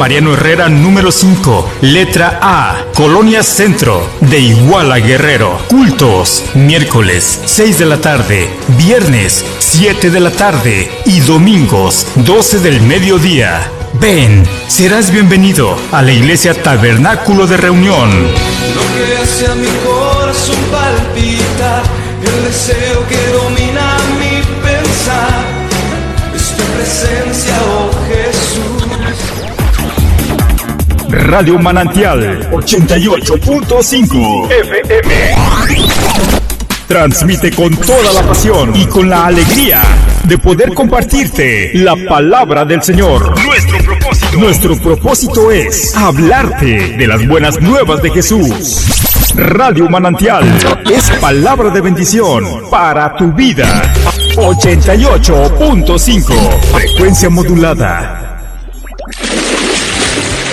Mariano Herrera número 5, letra A, Colonia Centro, de Iguala Guerrero. Cultos, miércoles 6 de la tarde, viernes 7 de la tarde y domingos 12 del mediodía. Ven, serás bienvenido a la iglesia Tabernáculo de Reunión. Lo que hace a mi corazón palpitar, el deseo que domina mi pensar, es tu presencia, oh Jesús. Radio Manantial 88.5 FM. Transmite con toda la pasión y con la alegría de poder compartirte la palabra del Señor. Nuestro propósito es hablarte de las buenas nuevas de Jesús. Radio Manantial es palabra de bendición para tu vida. 88.5 frecuencia modulada.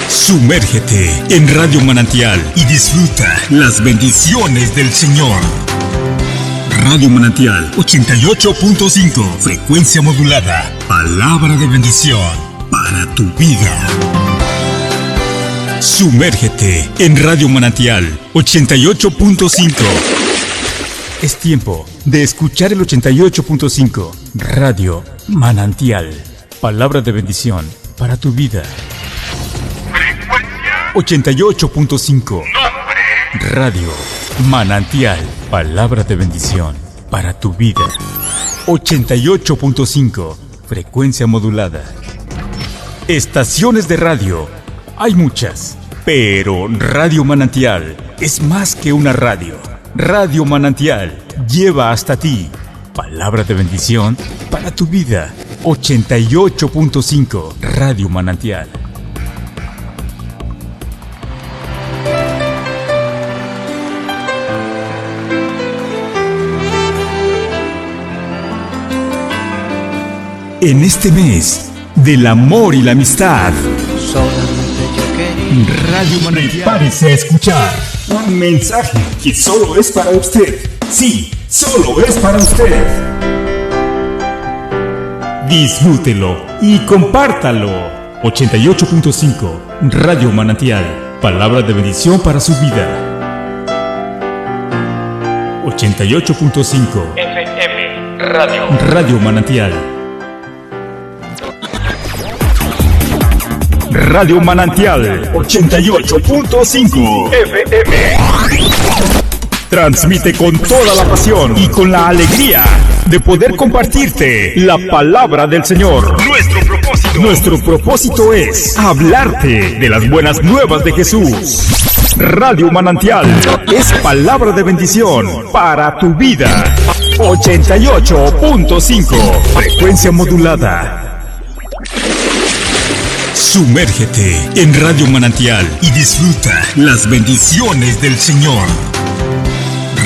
Sumérgete en Radio Manantial y disfruta las bendiciones del Señor. Radio Manantial 88.5 frecuencia modulada. Palabra de bendición para tu vida. Sumérgete en Radio Manantial 88.5. Es tiempo de escuchar el 88.5 Radio Manantial. Palabra de bendición para tu vida. 88.5 Radio Manantial. Palabra de bendición para tu vida. 88.5 frecuencia modulada. Estaciones de radio hay muchas, pero Radio Manantial es más que una radio. Radio Manantial lleva hasta ti palabra de bendición para tu vida. 88.5 Radio Manantial. En este mes del amor y la amistad, Radio Manantial, prepárese a escuchar un mensaje que solo es para usted. Sí, solo es para usted. Disfrútelo y compártalo. 88.5 Radio Manantial. Palabra de bendición para su vida. 88.5 FM Radio Manantial. Radio Manantial 88.5 FM. Transmite con toda la pasión y con la alegría de poder compartirte la palabra del Señor. Nuestro propósito es hablarte de las buenas nuevas de Jesús. Radio Manantial es palabra de bendición para tu vida. 88.5 frecuencia modulada. Sumérgete en Radio Manantial y disfruta las bendiciones del Señor.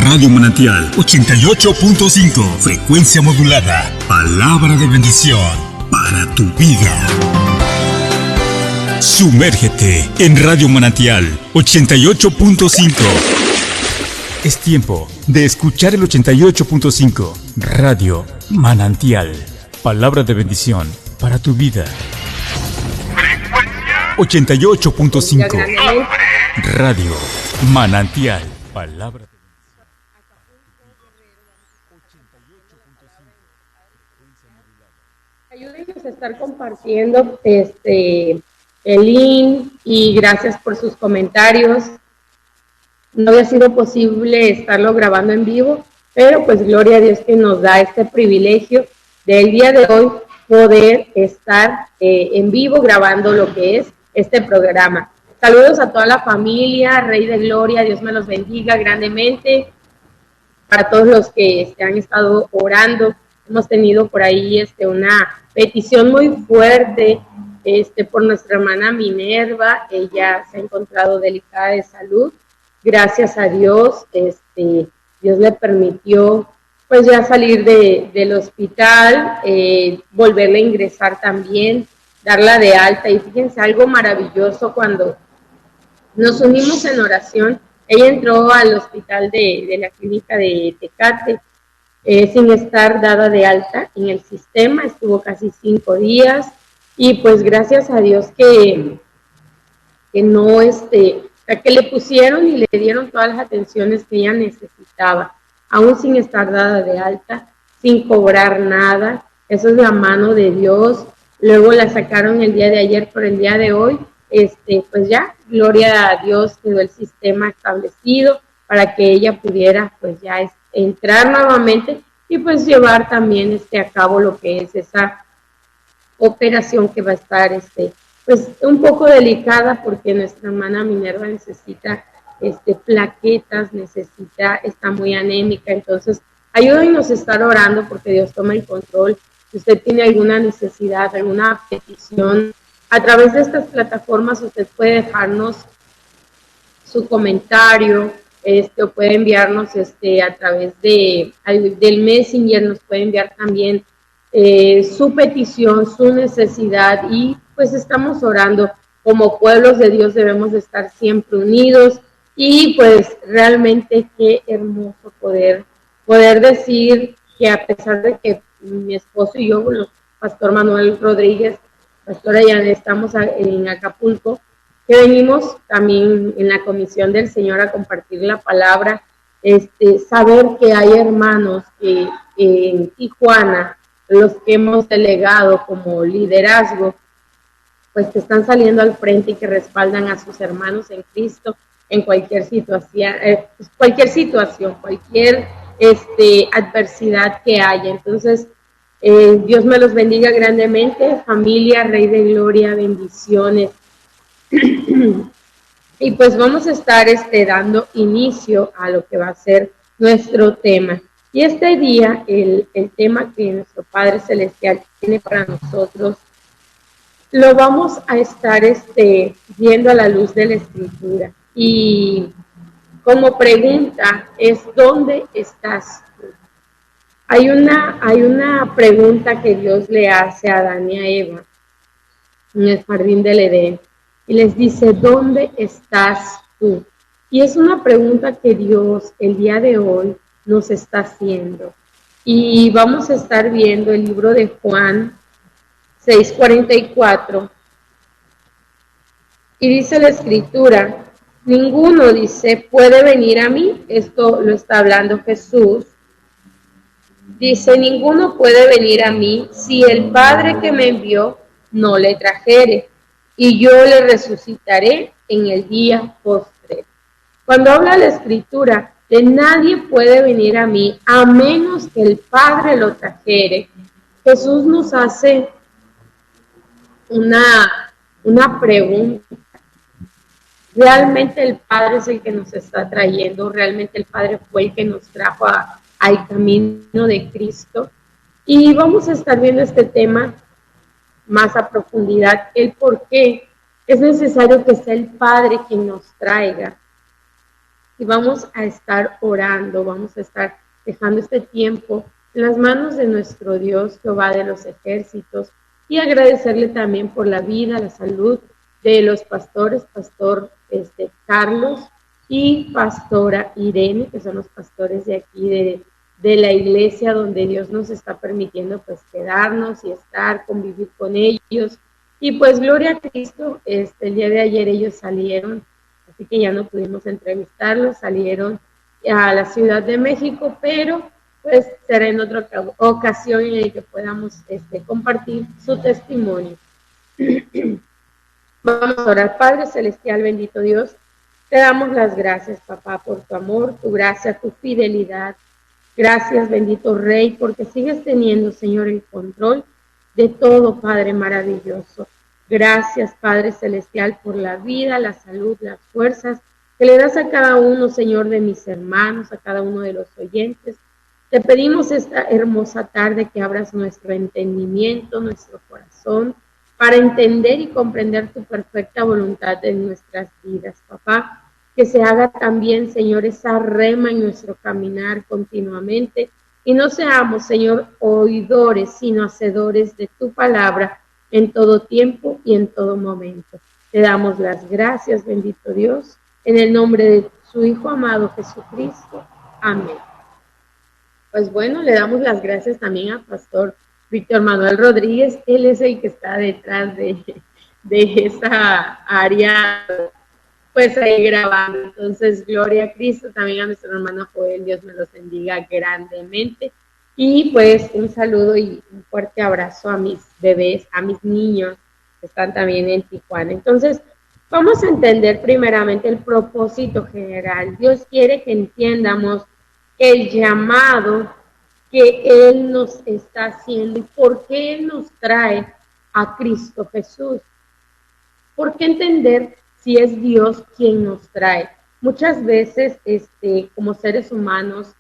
Radio Manantial 88.5 frecuencia modulada. Palabra de bendición para tu vida. Sumérgete en Radio Manantial 88.5. Es tiempo de escuchar el 88.5 Radio Manantial. Palabra de bendición para tu vida. 88.5 Radio Manantial. Palabra. Ayúdenos a estar compartiendo el link y gracias por sus comentarios. No había sido posible estarlo grabando en vivo, pero pues gloria a Dios que nos da este privilegio del día de hoy poder estar en vivo grabando lo que es este programa. Saludos a toda la familia, Rey de Gloria, Dios me los bendiga grandemente. Para todos los que han estado orando, hemos tenido por ahí una petición muy fuerte por nuestra hermana Minerva. Ella se ha encontrado delicada de salud. Gracias a Dios, Dios le permitió pues ya salir del hospital, volverle a ingresar también, darla de alta. Y fíjense, algo maravilloso, cuando nos unimos en oración, ella entró al hospital de la clínica de Tecate sin estar dada de alta en el sistema, estuvo casi 5 días y pues gracias a Dios que que no, que le pusieron y le dieron todas las atenciones que ella necesitaba, aún sin estar dada de alta, sin cobrar nada. Eso es la mano de Dios. Luego la sacaron el día de ayer, por el día de hoy, pues ya, gloria a Dios, quedó el sistema establecido para que ella pudiera pues ya entrar nuevamente y pues llevar también a cabo lo que es esa operación que va a estar pues un poco delicada, porque nuestra hermana Minerva necesita plaquetas, está muy anémica. Entonces ayúdenos a estar orando porque Dios toma el control. Si usted tiene alguna necesidad, alguna petición, a través de estas plataformas usted puede dejarnos su comentario, o puede enviarnos a través del Messenger, nos puede enviar también su petición, su necesidad, y pues estamos orando. Como pueblos de Dios debemos de estar siempre unidos, y pues realmente qué hermoso poder decir que a pesar de que mi esposo y yo, Pastor Manuel Rodríguez, Pastora Yana, estamos en Acapulco, que venimos también en la comisión del Señor a compartir la palabra, saber que hay hermanos que en Tijuana, los que hemos delegado como liderazgo, pues que están saliendo al frente y que respaldan a sus hermanos en Cristo en cualquier situación, cualquier adversidad que haya. Entonces, Dios me los bendiga grandemente, familia, Rey de Gloria, bendiciones. Y pues vamos a estar dando inicio a lo que va a ser nuestro tema. Y este día, el tema que nuestro Padre Celestial tiene para nosotros, lo vamos a estar viendo a la luz de la Escritura. Y como pregunta es, ¿dónde estás tú? Hay una pregunta que Dios le hace a Adán y a Eva en el jardín del Edén. Y les dice, ¿dónde estás tú? Y es una pregunta que Dios el día de hoy nos está haciendo. Y vamos a estar viendo el libro de Juan 6:44. Y dice la Escritura, ninguno, dice, puede venir a mí. Esto lo está hablando Jesús. Dice, ninguno puede venir a mí si el Padre que me envió no le trajere, y yo le resucitaré en el día postre. Cuando habla la Escritura de nadie puede venir a mí a menos que el Padre lo trajere, Jesús nos hace una pregunta. ¿Realmente el Padre es el que nos está trayendo? ¿Realmente el Padre fue el que nos trajo al camino de Cristo? Y vamos a estar viendo este tema más a profundidad, el por qué es necesario que sea el Padre quien nos traiga. Y vamos a estar orando, vamos a estar dejando este tiempo en las manos de nuestro Dios, Jehová de los ejércitos, y agradecerle también por la vida, la salud de los pastores, Pastor Carlos y Pastora Irene, que son los pastores de aquí de la iglesia donde Dios nos está permitiendo pues quedarnos y estar, convivir con ellos. Y pues gloria a Cristo, el día de ayer ellos salieron, así que ya no pudimos entrevistarlos, salieron a la Ciudad de México, pero pues será en otra ocasión en la que podamos compartir su testimonio. Vamos a orar. Padre Celestial, bendito Dios, te damos las gracias, papá, por tu amor, tu gracia, tu fidelidad. Gracias, bendito Rey, porque sigues teniendo, Señor, el control de todo, Padre maravilloso. Gracias, Padre Celestial, por la vida, la salud, las fuerzas que le das a cada uno, Señor, de mis hermanos, a cada uno de los oyentes. Te pedimos esta hermosa tarde que abras nuestro entendimiento, nuestro corazón, para entender y comprender tu perfecta voluntad en nuestras vidas, papá. Que se haga también, Señor, esa rema en nuestro caminar continuamente, y no seamos, Señor, oidores, sino hacedores de tu palabra en todo tiempo y en todo momento. Te damos las gracias, bendito Dios, en el nombre de su Hijo amado Jesucristo. Amén. Pues bueno, le damos las gracias también a Pastor Víctor Manuel Rodríguez. Él es el que está detrás de de esa área, pues ahí grabando. Entonces, gloria a Cristo, también a nuestro hermano Joel, Dios me los bendiga grandemente. Y pues un saludo y un fuerte abrazo a mis bebés, a mis niños que están también en Tijuana. Entonces, vamos a entender primeramente el propósito general. Dios quiere que entiendamos el llamado que Él nos está haciendo y por qué Él nos trae a Cristo Jesús. ¿Por qué entender si es Dios quien nos trae? Muchas veces, como seres humanos,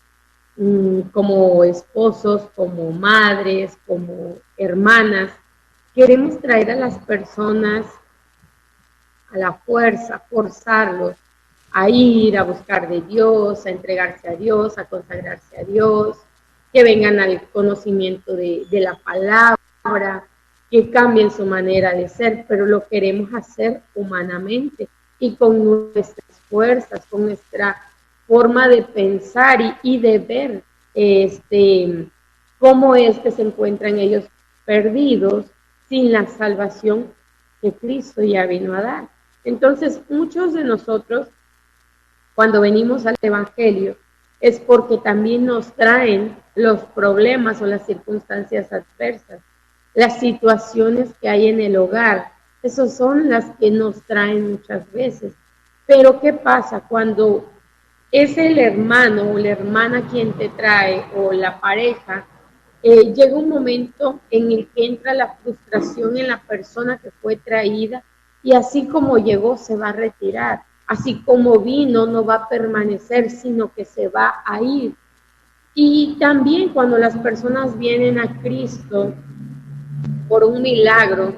como esposos, como madres, como hermanas, queremos traer a las personas a la fuerza, forzarlos a ir, a buscar de Dios, a entregarse a Dios, a consagrarse a Dios, que vengan al conocimiento de la palabra, que cambien su manera de ser, pero lo queremos hacer humanamente y con nuestras fuerzas, con nuestra forma de pensar y de ver cómo es que se encuentran ellos perdidos sin la salvación que Cristo ya vino a dar. Entonces, muchos de nosotros, cuando venimos al Evangelio, es porque también nos traen los problemas o las circunstancias adversas, las situaciones que hay en el hogar. Esas son las que nos traen muchas veces. Pero, ¿qué pasa cuando es el hermano o la hermana quien te trae o la pareja? Llega un momento en el que entra la frustración en la persona que fue traída y así como llegó se va a retirar, así como vino no va a permanecer, sino que se va a ir. Y también cuando las personas vienen a Cristo por un milagro,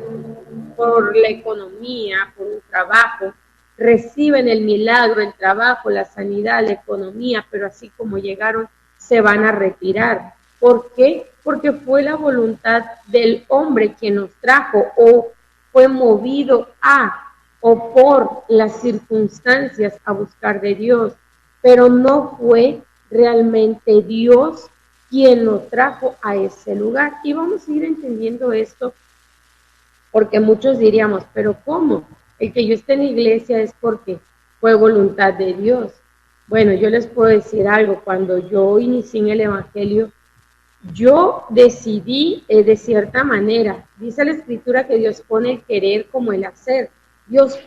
por la economía, por un trabajo, reciben el milagro, el trabajo, la sanidad, la economía, pero así como llegaron, se van a retirar. ¿Por qué? Porque fue la voluntad del hombre quien nos trajo o fue movido a o por las circunstancias a buscar de Dios, pero no fue realmente Dios quien nos trajo a ese lugar. Y vamos a ir entendiendo esto porque muchos diríamos, pero ¿cómo? El que yo esté en la iglesia es porque fue voluntad de Dios. Bueno, yo les puedo decir algo, cuando yo inicié en el Evangelio, yo decidí de cierta manera, dice la Escritura que Dios pone el querer como el hacer. Dios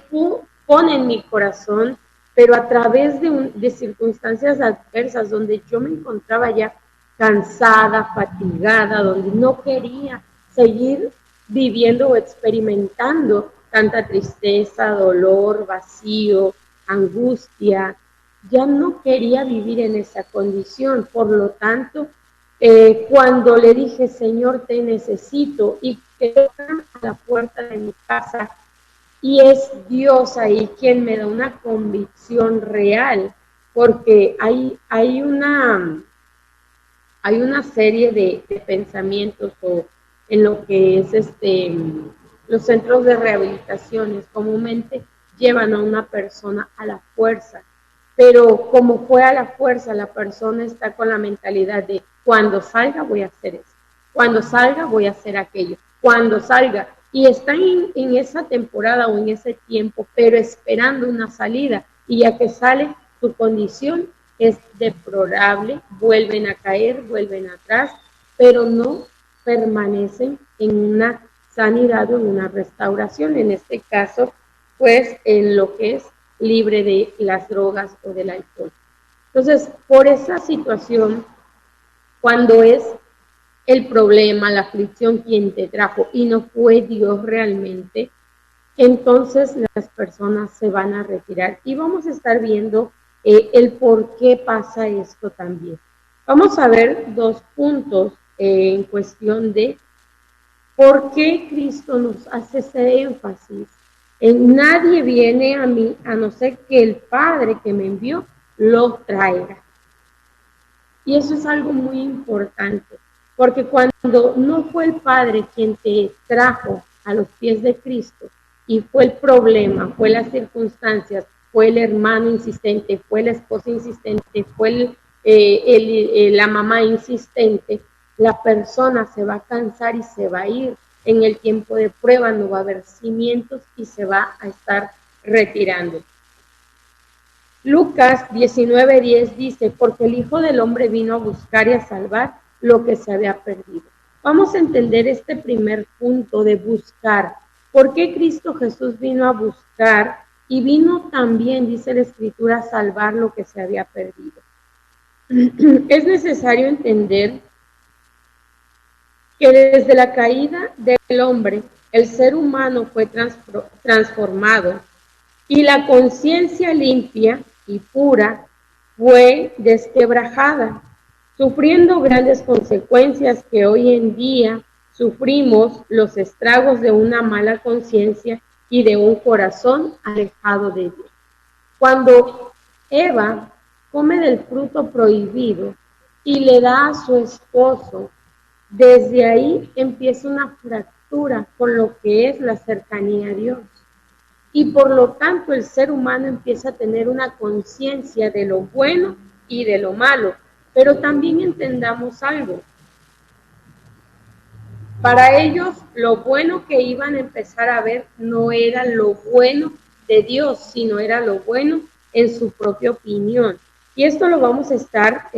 pone en mi corazón, pero a través de circunstancias adversas donde yo me encontraba ya cansada, fatigada, donde no quería seguir viviendo o experimentando tanta tristeza, dolor, vacío, angustia. Ya no quería vivir en esa condición, por lo tanto, cuando le dije, Señor, te necesito, y que tocan a la puerta de mi casa, y es Dios ahí quien me da una convicción real, porque hay una serie de pensamientos o en lo que es los centros de rehabilitaciones comúnmente llevan a una persona a la fuerza, pero como fue a la fuerza, la persona está con la mentalidad de cuando salga voy a hacer eso, cuando salga voy a hacer aquello, cuando salga, y están en esa temporada o en ese tiempo, pero esperando una salida, y ya que sale, su condición es deplorable, vuelven a caer, vuelven atrás, pero no permanecen en una sanidad o en una restauración, en este caso, pues en lo que es libre de las drogas o del alcohol. Entonces, por esa situación, cuando es el problema, la aflicción quien te trajo y no fue Dios realmente, entonces las personas se van a retirar y vamos a estar viendo el por qué pasa esto también. Vamos a ver dos puntos en cuestión de por qué Cristo nos hace ese énfasis. Nadie viene a mí a no ser que el Padre que me envió lo traiga. Y eso es algo muy importante, porque cuando no fue el Padre quien te trajo a los pies de Cristo y fue el problema, fue las circunstancias, fue el hermano insistente, fue la esposa insistente, fue la mamá insistente, la persona se va a cansar y se va a ir, en el tiempo de prueba no va a haber cimientos y se va a estar retirando. Lucas 19:10 dice, porque el Hijo del Hombre vino a buscar y a salvar lo que se había perdido. Vamos a entender este primer punto de buscar. ¿Por qué Cristo Jesús vino a buscar y vino también, dice la Escritura, a salvar lo que se había perdido? Es necesario entender que desde la caída del hombre, el ser humano fue transformado y la conciencia limpia y pura fue desquebrajada, sufriendo grandes consecuencias que hoy en día sufrimos los estragos de una mala conciencia y de un corazón alejado de Dios. Cuando Eva come del fruto prohibido y le da a su esposo, desde ahí empieza una fractura con lo que es la cercanía a Dios. Y por lo tanto el ser humano empieza a tener una conciencia de lo bueno y de lo malo. Pero también entendamos algo. Para ellos lo bueno que iban a empezar a ver no era lo bueno de Dios, sino era lo bueno en su propia opinión. Y esto lo vamos a estar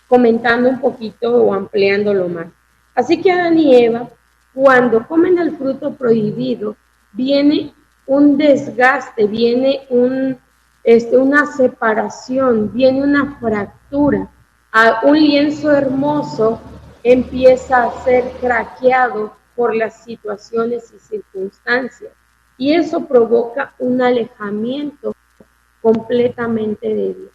comentando un poquito o ampliándolo más. Así que Adán y Eva, cuando comen el fruto prohibido, viene un desgaste, viene una separación, viene una fractura. Un lienzo hermoso empieza a ser craqueado por las situaciones y circunstancias. Y eso provoca un alejamiento completamente de Dios.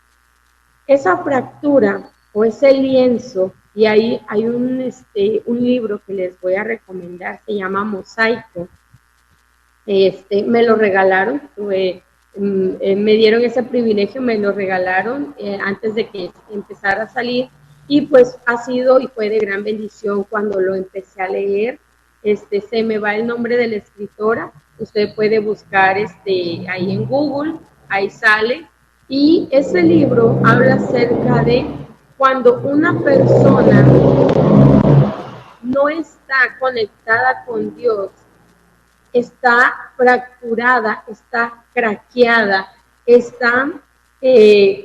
Esa fractura o ese lienzo, y ahí hay un libro que les voy a recomendar, se llama Mosaico. Me lo regalaron, me dieron ese privilegio, me lo regalaron antes de que empezara a salir, y pues ha sido y fue de gran bendición cuando lo empecé a leer. Se me va el nombre de la escritora, usted puede buscar ahí en Google, ahí sale, y ese libro habla acerca de cuando una persona no está conectada con Dios, está fracturada, está craqueada, está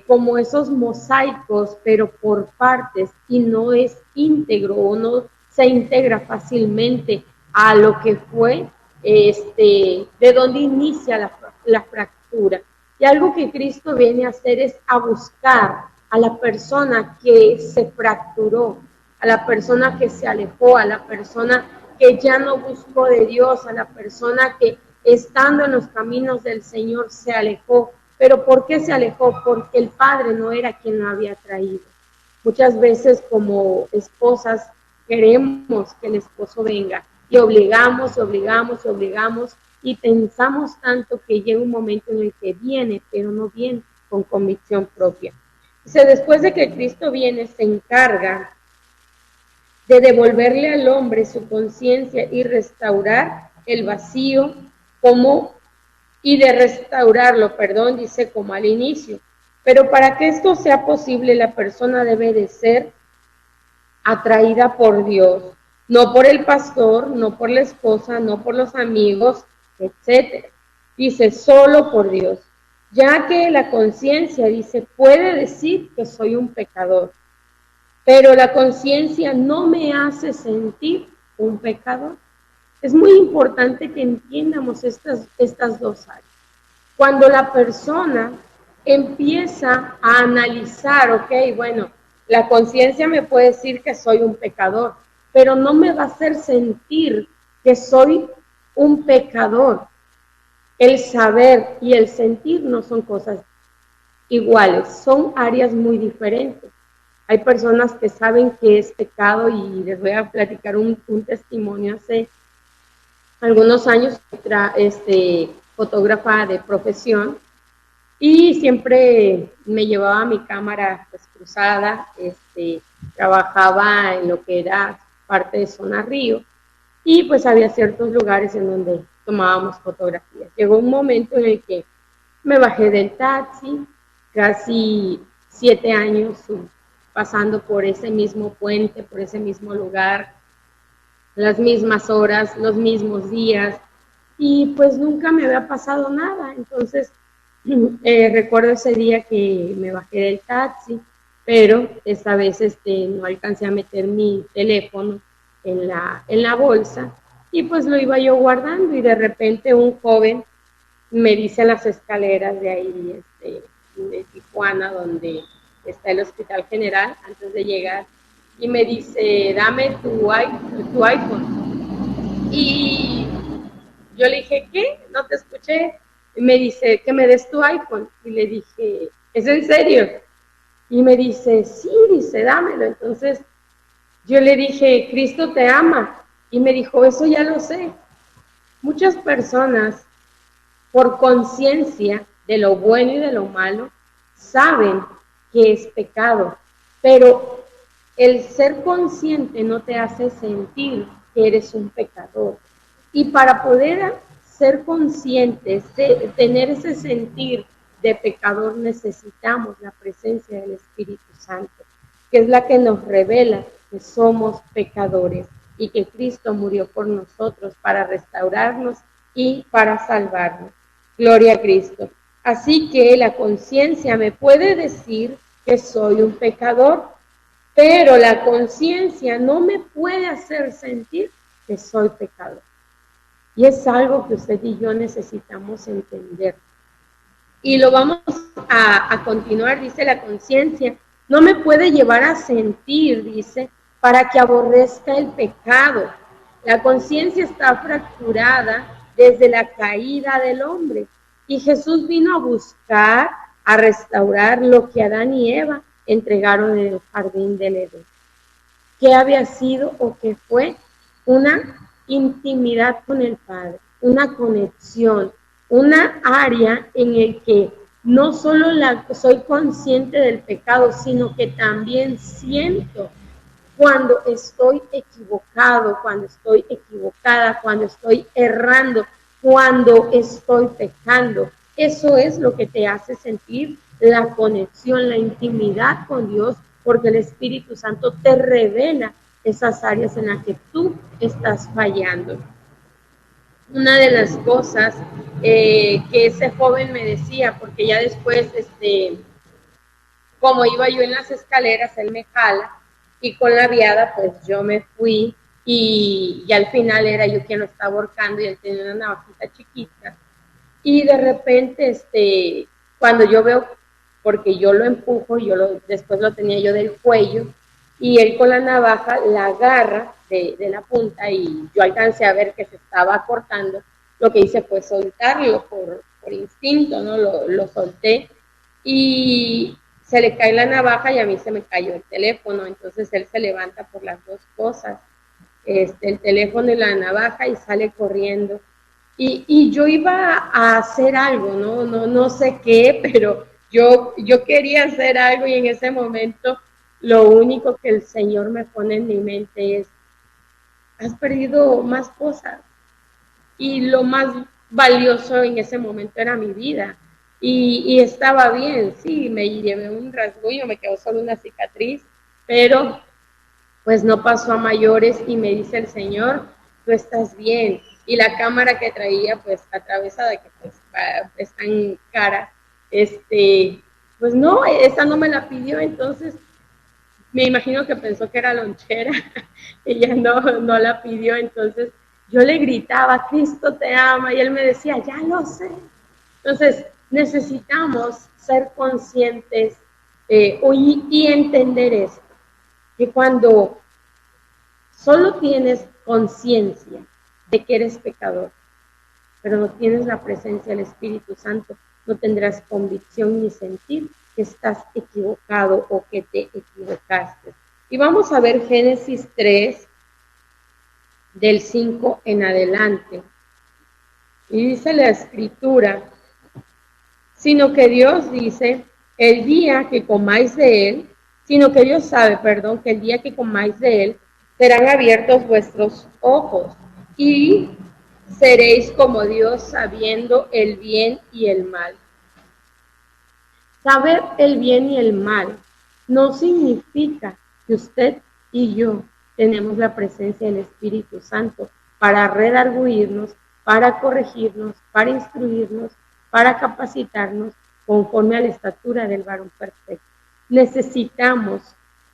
como esos mosaicos, pero por partes, y no es íntegro o no se integra fácilmente a lo que fue, de donde inicia la fractura. Y algo que Cristo viene a hacer es a buscar a la persona que se fracturó, a la persona que se alejó, a la persona que ya no buscó de Dios, a la persona que estando en los caminos del Señor se alejó. ¿Pero por qué se alejó? Porque el padre no era quien lo había traído. Muchas veces como esposas queremos que el esposo venga y obligamos y pensamos tanto que llega un momento en el que viene, pero no viene con convicción propia. Después de que Cristo viene, se encarga de devolverle al hombre su conciencia y restaurar el vacío dice como al inicio. Pero para que esto sea posible, la persona debe de ser atraída por Dios, no por el pastor, no por la esposa, no por los amigos, etc. Dice, solo por Dios, ya que la conciencia, dice, puede decir que soy un pecador, pero la conciencia no me hace sentir un pecador. Es muy importante que entiendamos estas dos áreas. Cuando la persona empieza a analizar, ok, bueno, la conciencia me puede decir que soy un pecador, pero no me va a hacer sentir que soy un pecador. El saber y el sentir no son cosas iguales, son áreas muy diferentes. Hay personas que saben que es pecado, y les voy a platicar un testimonio. Hace algunos años, fotógrafa de profesión, y siempre me llevaba mi cámara pues cruzada, trabajaba en lo que era parte de Zona Río, y pues había ciertos lugares en donde tomábamos fotografías. Llegó un momento en el que me bajé del taxi, casi 7 años pasando por ese mismo puente, por ese mismo lugar, las mismas horas, los mismos días, y pues nunca me había pasado nada. Entonces, recuerdo ese día que me bajé del taxi, pero esta vez no alcancé a meter mi teléfono en la bolsa, y pues lo iba yo guardando, y de repente un joven me dice en las escaleras de ahí, de Tijuana, donde está el Hospital General, antes de llegar, y me dice, dame tu iPhone. Y yo le dije, ¿qué? No te escuché. Y me dice, que me des tu iPhone. Y le dije, ¿es en serio? Y me dice, sí, dice, dámelo. Entonces yo le dije, Cristo te ama. Y me dijo, eso ya lo sé. Muchas personas, por conciencia de lo bueno y de lo malo, saben que es pecado, pero el ser consciente no te hace sentir que eres un pecador. Y para poder ser conscientes, tener ese sentir de pecador, necesitamos la presencia del Espíritu Santo, que es la que nos revela que somos pecadores y que Cristo murió por nosotros para restaurarnos y para salvarnos. Gloria a Cristo. Así que la conciencia me puede decir que soy un pecador, pero la conciencia no me puede hacer sentir que soy pecador. Y es algo que usted y yo necesitamos entender. Y lo vamos a continuar, dice la conciencia, no me puede llevar a sentir, dice, para que aborrezca el pecado. La conciencia está fracturada desde la caída del hombre. Y Jesús vino a buscar, a restaurar lo que Adán y Eva entregaron en el jardín del Edén. ¿Qué había sido o qué fue? Una intimidad con el Padre, una conexión, una área en el que no solo soy consciente del pecado, sino que también siento cuando estoy equivocado, cuando estoy equivocada, cuando estoy errando, cuando estoy pecando. Eso es lo que te hace sentir la conexión, la intimidad con Dios, porque el Espíritu Santo te revela esas áreas en las que tú estás fallando. Una de las cosas que ese joven me decía, porque ya después, como iba yo en las escaleras, él me jala, y con la viada pues yo me fui, y al final era yo quien lo estaba ahorcando, y él tenía una navajita chiquita, y de repente, cuando yo veo, porque yo lo empujo, después lo tenía yo del cuello, y él con la navaja la agarra de la punta, y yo alcancé a ver que se estaba cortando. Lo que hice fue soltarlo por instinto, ¿no? Lo solté, y se le cae la navaja y a mí se me cayó el teléfono. Entonces él se levanta por las dos cosas, el teléfono y la navaja, y sale corriendo. Y yo iba a hacer algo, no sé qué, pero yo quería hacer algo, y en ese momento lo único que el Señor me pone en mi mente es, has perdido más cosas, y lo más valioso en ese momento era mi vida, y estaba bien, sí, me llevé un rasguño, me quedó solo una cicatriz, pero pues no pasó a mayores, y me dice el Señor, tú estás bien. Y la cámara que traía, pues atravesada, que pues está en cara, pues no, esa no me la pidió. Entonces me imagino que pensó que era lonchera, ella no la pidió. Entonces yo le gritaba, Cristo te ama, y él me decía, ya lo sé. Entonces necesitamos ser conscientes y entender esto, que cuando solo tienes conciencia de que eres pecador, pero no tienes la presencia del Espíritu Santo, no tendrás convicción ni sentir que estás equivocado o que te equivocaste. Y vamos a ver Génesis 3, del 5 en adelante. Y dice la Escritura, sino que Dios dice, el día que comáis de él, sino que Dios sabe, perdón, que el día que comáis de él, serán abiertos vuestros ojos, y seréis como Dios, sabiendo el bien y el mal. Saber el bien y el mal no significa que usted y yo tenemos la presencia del Espíritu Santo para redarguirnos, para corregirnos, para instruirnos, para capacitarnos conforme a la estatura del varón perfecto. Necesitamos,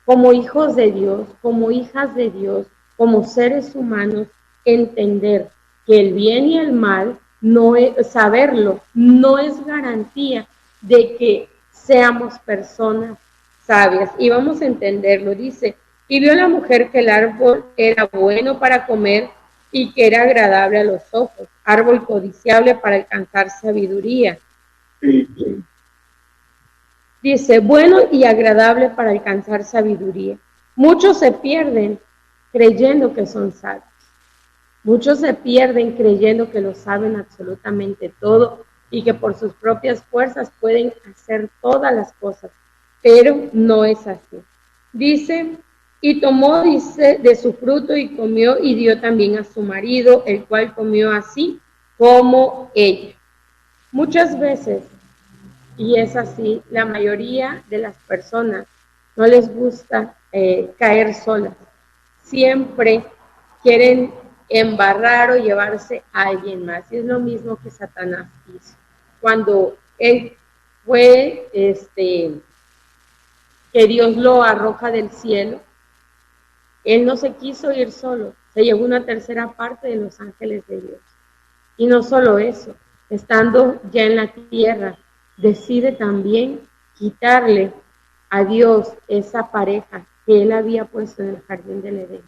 como hijos de Dios, como hijas de Dios, como seres humanos, entender que el bien y el mal, saberlo, no es garantía de que seamos personas sabias. Y vamos a entenderlo, dice, y vio la mujer que el árbol era bueno para comer y que era agradable a los ojos, árbol codiciable para alcanzar sabiduría. Dice, bueno y agradable para alcanzar sabiduría. Muchos se pierden creyendo que son sabios. Muchos se pierden creyendo que lo saben absolutamente todo y que por sus propias fuerzas pueden hacer todas las cosas, pero no es así. Dice, y tomó, dice, de su fruto y comió y dio también a su marido, el cual comió así como ella. Muchas veces, y es así, la mayoría de las personas no les gusta caer solas. Siempre quieren embarrar o llevarse a alguien más. Y es lo mismo que Satanás hizo. Cuando él fue, que Dios lo arroja del cielo, él no se quiso ir solo, se llevó una tercera parte de los ángeles de Dios. Y no solo eso, estando ya en la tierra, decide también quitarle a Dios esa pareja que él había puesto en el jardín del Edén.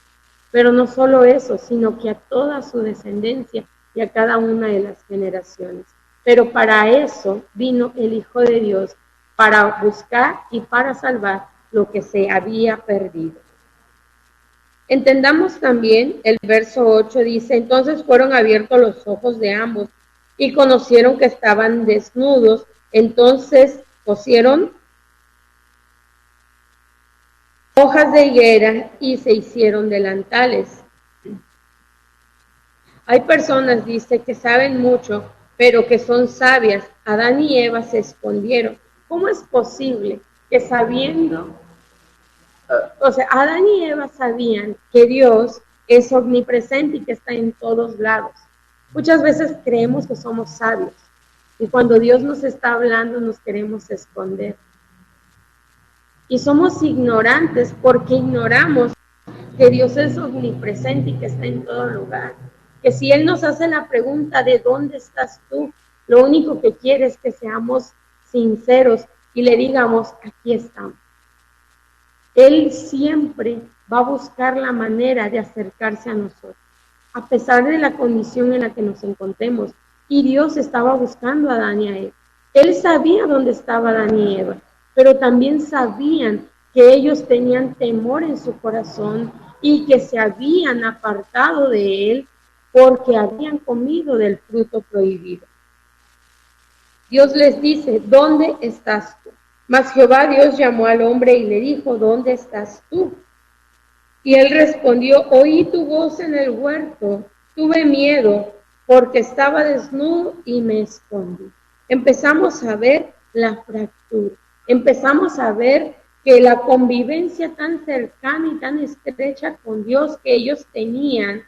Pero no solo eso, sino que a toda su descendencia y a cada una de las generaciones. Pero para eso vino el Hijo de Dios, para buscar y para salvar lo que se había perdido. Entendamos también el verso 8, dice, entonces fueron abiertos los ojos de ambos y conocieron que estaban desnudos, entonces cosieron hojas de higuera y se hicieron delantales. Hay personas, dice, que saben mucho, pero que son sabias. Adán y Eva se escondieron. ¿Cómo es posible que sabiendo, Adán y Eva sabían que Dios es omnipresente y que está en todos lados? Muchas veces creemos que somos sabios y cuando Dios nos está hablando nos queremos esconder. Y somos ignorantes porque ignoramos que Dios es omnipresente y que está en todo lugar. Que si Él nos hace la pregunta de ¿dónde estás tú? Lo único que quiere es que seamos sinceros y le digamos, aquí estamos. Él siempre va a buscar la manera de acercarse a nosotros, a pesar de la condición en la que nos encontremos. Y Dios estaba buscando a Adán y a Eva. Él sabía dónde estaba Adán y Eva, pero también sabían que ellos tenían temor en su corazón y que se habían apartado de Él porque habían comido del fruto prohibido. Dios les dice, ¿dónde estás tú? Mas Jehová Dios llamó al hombre y le dijo, ¿dónde estás tú? Y él respondió, oí tu voz en el huerto, tuve miedo porque estaba desnudo y me escondí. Empezamos a ver la fractura, empezamos a ver que la convivencia tan cercana y tan estrecha con Dios que ellos tenían,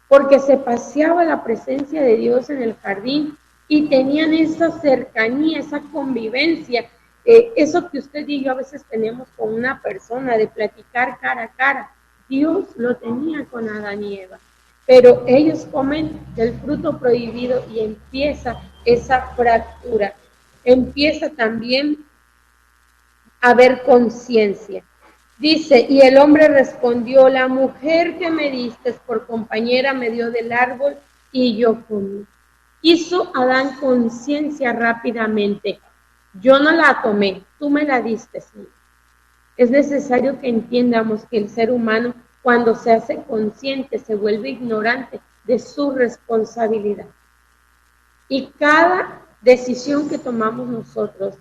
porque se paseaba la presencia de Dios en el jardín y tenían esa cercanía, esa convivencia, eso que usted y yo a veces tenemos con una persona, de platicar cara a cara. Dios lo tenía con Adán y Eva, pero ellos comen del fruto prohibido y empieza esa fractura, empieza también a haber conciencia. Dice, y el hombre respondió, la mujer que me diste por compañera me dio del árbol y yo comí. Hizo Adán conciencia rápidamente. Yo no la tomé, tú me la diste, Señor. Es necesario que entiendamos que el ser humano, cuando se hace consciente, se vuelve ignorante de su responsabilidad. Y cada decisión que tomamos nosotros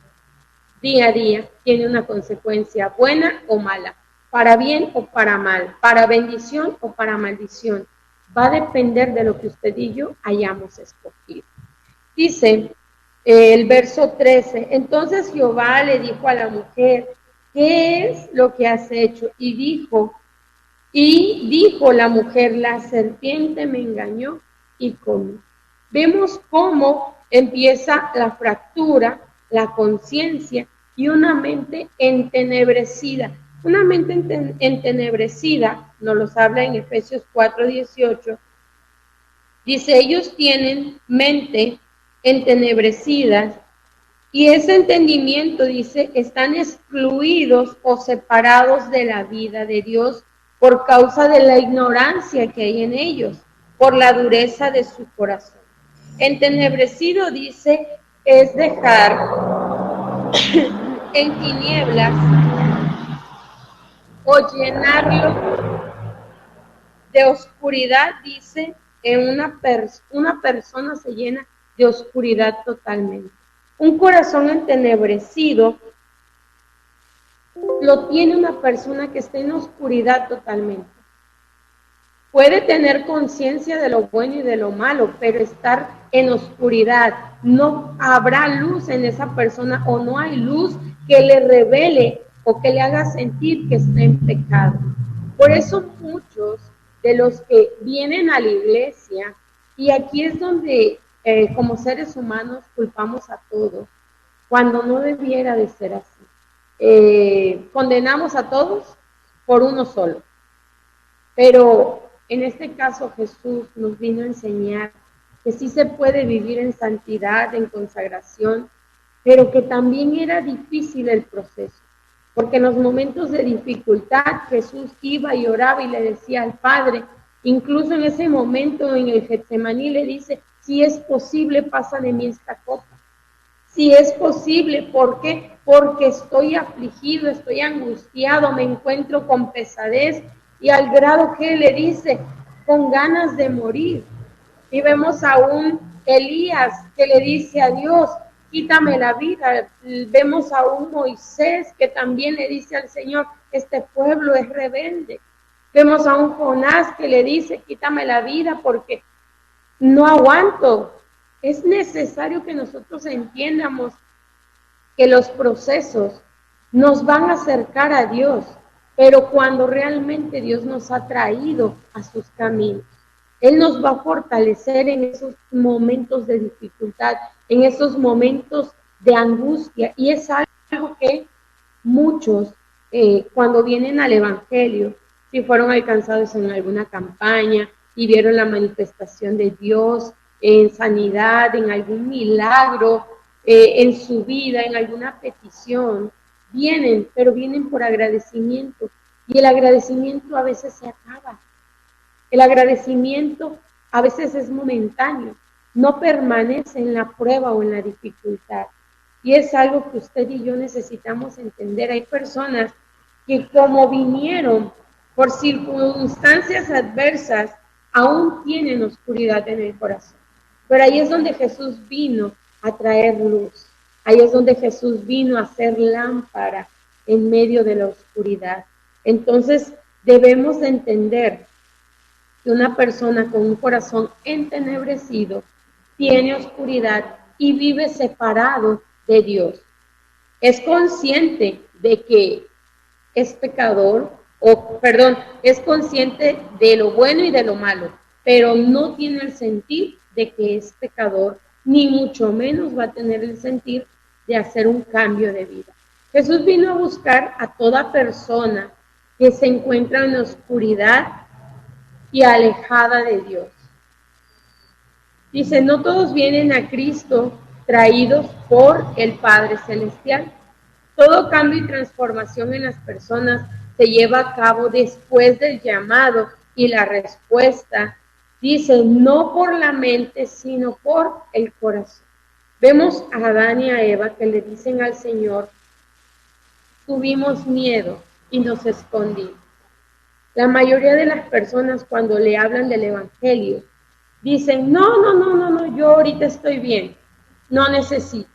día a día tiene una consecuencia buena o mala, para bien o para mal, para bendición o para maldición. Va a depender de lo que usted y yo hayamos escogido. Dice el verso 13, entonces Jehová le dijo a la mujer, ¿qué es lo que has hecho? Y dijo, Y dijo la mujer, la serpiente me engañó y comí. Vemos cómo empieza la fractura, la conciencia y una mente entenebrecida. Una mente entenebrecida, nos los habla en Efesios 4:18, dice, ellos tienen mente entenebrecida y ese entendimiento, dice, están excluidos o separados de la vida de Dios por causa de la ignorancia que hay en ellos, por la dureza de su corazón. Entenebrecido, dice, es dejar en tinieblas o llenarlo de oscuridad, dice, en una persona se llena de oscuridad totalmente. Un corazón entenebrecido lo tiene una persona que está en oscuridad totalmente. Puede tener conciencia de lo bueno y de lo malo, pero estar en oscuridad. No habrá luz en esa persona o no hay luz que le revele o que le haga sentir que está en pecado. Por eso muchos de los que vienen a la iglesia, y aquí es donde como seres humanos culpamos a todos, cuando no debiera de ser así. Condenamos a todos por uno solo. Pero en este caso Jesús nos vino a enseñar que sí se puede vivir en santidad, en consagración, pero que también era difícil el proceso, porque en los momentos de dificultad Jesús iba y oraba y le decía al Padre, incluso en ese momento en el Getsemaní le dice, si es posible, pasa de mí esta copa. Si es posible, ¿por qué? Porque estoy afligido, estoy angustiado, me encuentro con pesadez y al grado que le dice, con ganas de morir. Y vemos a un Elías que le dice a Dios, quítame la vida. Vemos a un Moisés que también le dice al Señor, este pueblo es rebelde. Vemos a un Jonás que le dice, quítame la vida porque no aguanto. Es necesario que nosotros entiendamos que los procesos nos van a acercar a Dios, pero cuando realmente Dios nos ha traído a sus caminos, Él nos va a fortalecer en esos momentos de dificultad, en esos momentos de angustia, y es algo que muchos cuando vienen al Evangelio, si fueron alcanzados en alguna campaña y vieron la manifestación de Dios, en sanidad, en algún milagro, en su vida, en alguna petición, vienen, pero vienen por agradecimiento. Y el agradecimiento a veces se acaba. El agradecimiento a veces es momentáneo, no permanece en la prueba o en la dificultad. Y es algo que usted y yo necesitamos entender. Hay personas que como vinieron por circunstancias adversas, aún tienen oscuridad en el corazón. Pero ahí es donde Jesús vino a traer luz. Ahí es donde Jesús vino a hacer lámpara en medio de la oscuridad. Entonces debemos entender que una persona con un corazón entenebrecido tiene oscuridad y vive separado de Dios. Es consciente de que es pecador, es consciente de lo bueno y de lo malo, pero no tiene el sentir de que es pecador, ni mucho menos va a tener el sentir de hacer un cambio de vida. Jesús vino a buscar a toda persona que se encuentra en la oscuridad y alejada de Dios. Dice, no todos vienen a Cristo traídos por el Padre Celestial. Todo cambio y transformación en las personas se lleva a cabo después del llamado y la respuesta. Dice, no por la mente, sino por el corazón. Vemos a Adán y a Eva que le dicen al Señor, tuvimos miedo y nos escondimos. La mayoría de las personas cuando le hablan del Evangelio, dicen, no, yo ahorita estoy bien, no necesito.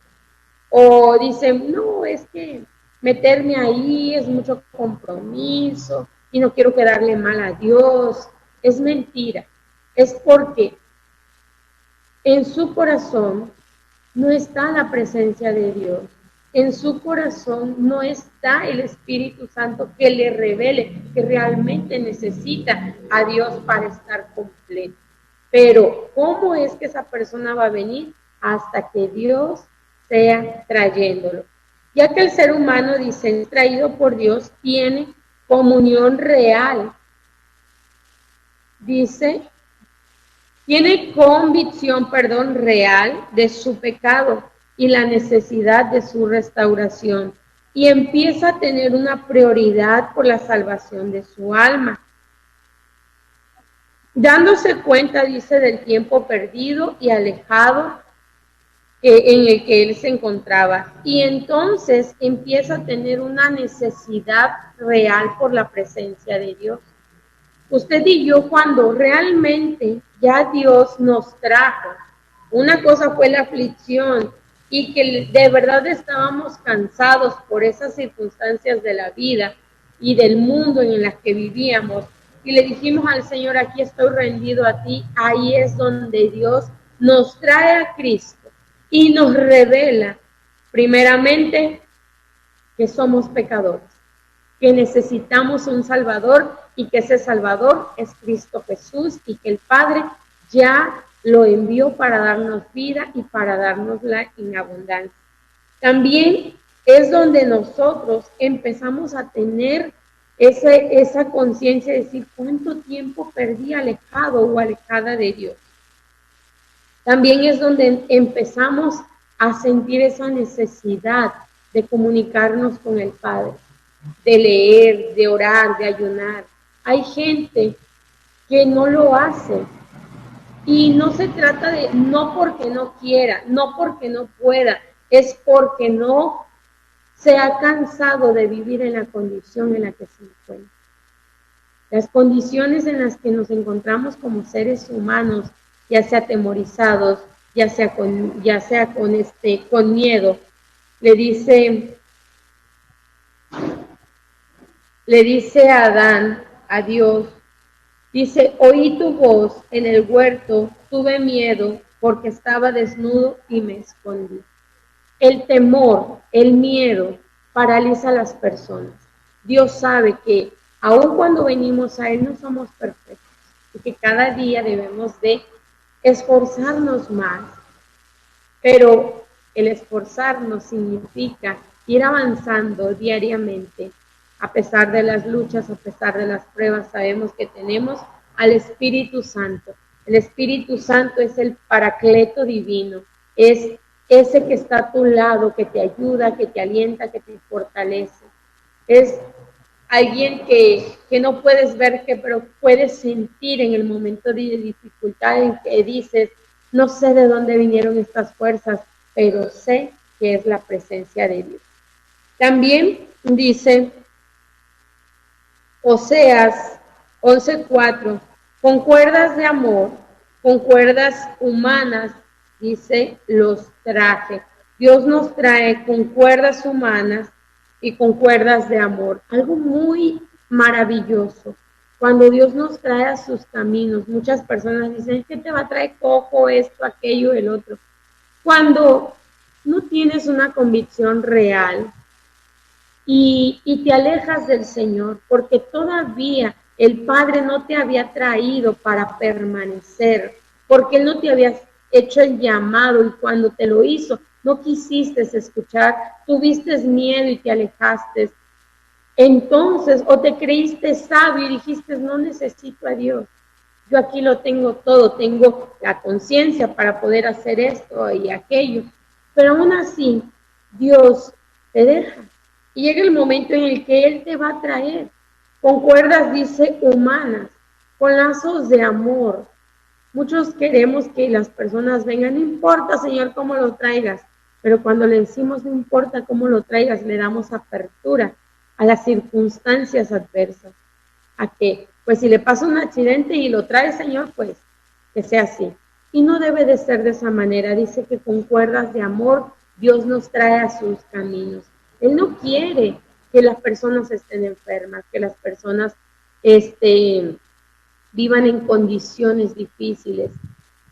O dicen, no, es que meterme ahí es mucho compromiso y no quiero quedarle mal a Dios. Es mentira. Es porque en su corazón no está la presencia de Dios. en su corazón no está el Espíritu Santo que le revele que realmente necesita a Dios para estar completo. Pero, ¿cómo es que esa persona va a venir? Hasta que Dios sea trayéndolo. Ya que el ser humano, dice, traído por Dios, tiene comunión real. Dice, tiene convicción, real de su pecado y la necesidad de su restauración. Y empieza a tener una prioridad por la salvación de su alma. Dándose cuenta, dice, del tiempo perdido y alejado en el que él se encontraba. Y entonces empieza a tener una necesidad real por la presencia de Dios. Usted y yo, cuando realmente ya Dios nos trajo, una cosa fue la aflicción y que de verdad estábamos cansados por esas circunstancias de la vida y del mundo en las que vivíamos, y le dijimos al Señor, aquí estoy rendido a ti. Ahí es donde Dios nos trae a Cristo y nos revela, primeramente, que somos pecadores, que necesitamos un Salvador y que ese Salvador es Cristo Jesús y que el Padre ya lo envió para darnos vida y para darnosla en abundancia. También es donde nosotros empezamos a tener esa conciencia de decir cuánto tiempo perdí alejado o alejada de Dios. También es donde empezamos a sentir esa necesidad de comunicarnos con el Padre, de leer, de orar, de ayunar. Hay gente que no lo hace y no se trata de no porque no quiera, no porque no pueda, es porque no se ha cansado de vivir en la condición en la que se encuentra. Las condiciones en las que nos encontramos como seres humanos, ya sea atemorizados, ya sea con miedo, le dice a Adán, a Dios, dice, oí tu voz en el huerto, tuve miedo porque estaba desnudo y me escondí. El temor, el miedo, paraliza a las personas. Dios sabe que aun cuando venimos a Él no somos perfectos y que cada día debemos de esforzarnos más. Pero el esforzarnos significa ir avanzando diariamente. A pesar de las luchas, a pesar de las pruebas, sabemos que tenemos al Espíritu Santo. El Espíritu Santo es el paracleto divino, es ese que está a tu lado, que te ayuda, que te alienta, que te fortalece. Es alguien que no puedes ver, pero puedes sentir en el momento de dificultad en que dices, no sé de dónde vinieron estas fuerzas, pero sé que es la presencia de Dios. También dice Oseas 11:4, con cuerdas de amor, con cuerdas humanas, dice, los traje. Dios nos trae con cuerdas humanas y con cuerdas de amor. Algo muy maravilloso. Cuando Dios nos trae a sus caminos, muchas personas dicen, es que te va a traer cojo, esto, aquello, el otro. Cuando no tienes una convicción real y te alejas del Señor, porque todavía el Padre no te había traído para permanecer, porque Él no te había hecho el llamado y cuando te lo hizo, no quisiste escuchar, tuviste miedo y te alejaste. Entonces, o te creíste sabio y dijiste, no necesito a Dios. Yo aquí lo tengo todo, tengo la conciencia para poder hacer esto y aquello. Pero aún así, Dios te deja. Y llega el momento en el que Él te va a traer con cuerdas, dice, humanas, con lazos de amor. Muchos queremos que las personas vengan, no importa, Señor, cómo lo traigas, pero cuando le decimos no importa cómo lo traigas, le damos apertura a las circunstancias adversas, a que, pues si le pasa un accidente y lo trae, Señor, pues que sea así. Y no debe de ser de esa manera. Dice que con cuerdas de amor Dios nos trae a sus caminos. Él no quiere que las personas estén enfermas, que las personas vivan en condiciones difíciles,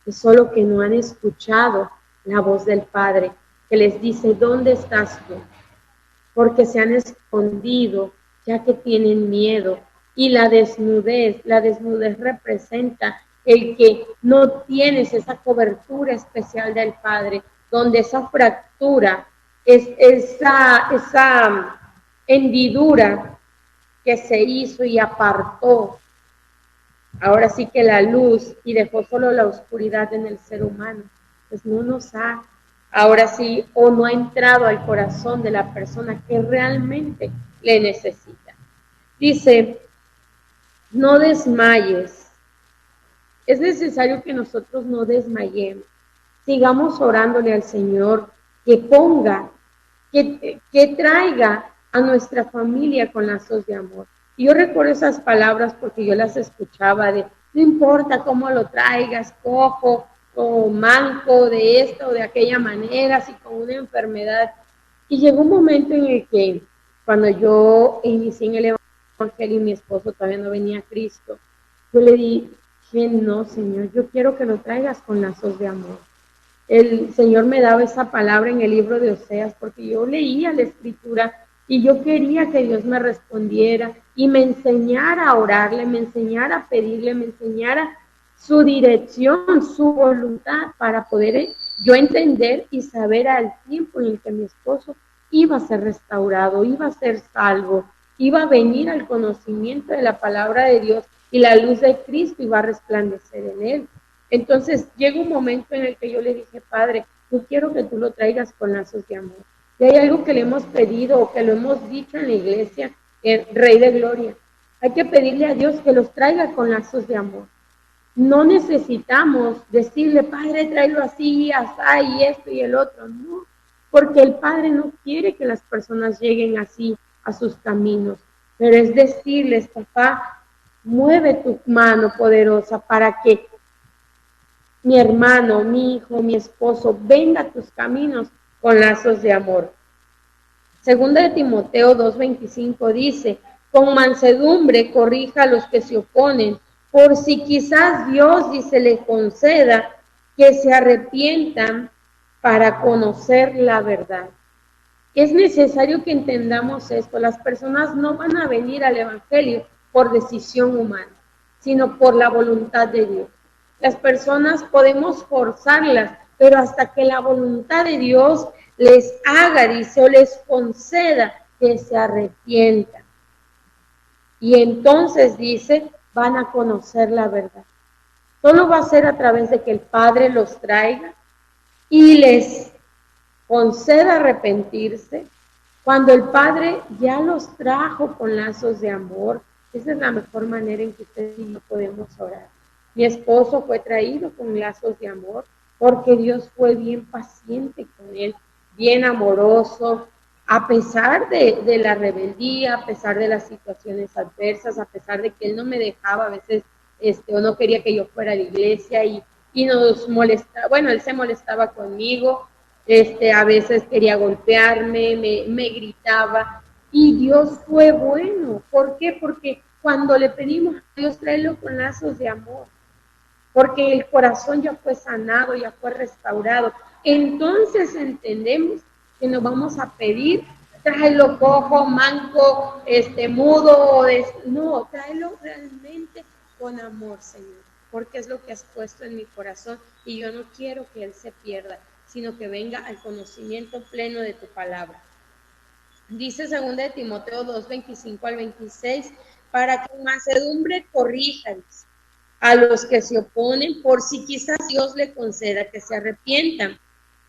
es solo que no han escuchado la voz del Padre. que les dice, ¿dónde estás tú? Porque se han escondido, ya que tienen miedo. Y la desnudez representa el que no tienes esa cobertura especial del Padre, donde esa fractura, esa hendidura que se hizo y apartó, ahora sí que la luz, y dejó solo la oscuridad en el ser humano, pues no nos ha, ahora sí, o no ha entrado al corazón de la persona que realmente le necesita. Dice, no desmayes. Es necesario que nosotros no desmayemos. Sigamos orándole al Señor que ponga, que traiga a nuestra familia con lazos de amor. Y yo recuerdo esas palabras porque yo las escuchaba de, no importa cómo lo traigas, cojo o manco, de esta o de aquella manera, así con una enfermedad. Y llegó un momento en el que, cuando yo inicié en el Evangelio y mi esposo todavía no venía a Cristo, yo le dije, no, Señor, yo quiero que lo traigas con lazos de amor. El Señor me daba esa palabra en el libro de Oseas, porque yo leía la escritura y yo quería que Dios me respondiera y me enseñara a orarle, me enseñara a pedirle, me enseñara su dirección, su voluntad, para poder yo entender y saber al tiempo en el que mi esposo iba a ser restaurado, iba a ser salvo, iba a venir al conocimiento de la palabra de Dios y la luz de Cristo iba a resplandecer en él. Entonces llega un momento en el que yo le dije, Padre, yo quiero que tú lo traigas con lazos de amor. Y hay algo que le hemos pedido o que lo hemos dicho en la iglesia, el Rey de Gloria. Hay que pedirle a Dios que los traiga con lazos de amor. No necesitamos decirle, Padre, tráelo así, asá, y esto y el otro. No, porque el Padre no quiere que las personas lleguen así a sus caminos. Pero es decirles, papá, mueve tu mano poderosa para que mi hermano, mi hijo, mi esposo, venga a tus caminos con lazos de amor. Segunda de Timoteo 2:25 dice, con mansedumbre corrija a los que se oponen, por si quizás Dios, dice, le conceda que se arrepientan para conocer la verdad. Es necesario que entendamos esto. Las personas no van a venir al Evangelio por decisión humana, sino por la voluntad de Dios. Las personas podemos forzarlas, pero hasta que la voluntad de Dios les haga, dice, o les conceda que se arrepientan. Y entonces, dice, van a conocer la verdad. Solo va a ser a través de que el Padre los traiga y les conceda arrepentirse. Cuando el Padre ya los trajo con lazos de amor, esa es la mejor manera en que ustedes y yo podemos orar. Mi esposo fue traído con lazos de amor porque Dios fue bien paciente con él, bien amoroso, a pesar de la rebeldía, a pesar de las situaciones adversas, a pesar de que él no me dejaba a veces, o no quería que yo fuera a la iglesia y nos molestaba, bueno, él se molestaba conmigo, a veces quería golpearme, me gritaba, y Dios fue bueno. ¿Por qué? Porque cuando le pedimos a Dios, tráelo con lazos de amor, porque el corazón ya fue sanado, ya fue restaurado. Entonces entendemos que nos vamos a pedir, tráelo cojo, manco, mudo, no, tráelo realmente con amor, Señor, porque es lo que has puesto en mi corazón y yo no quiero que Él se pierda, sino que venga al conocimiento pleno de tu palabra. Dice 2 de Timoteo 2:25 al 26, para que con mansedumbre corrijan a los que se oponen, por si quizás Dios le conceda que se arrepientan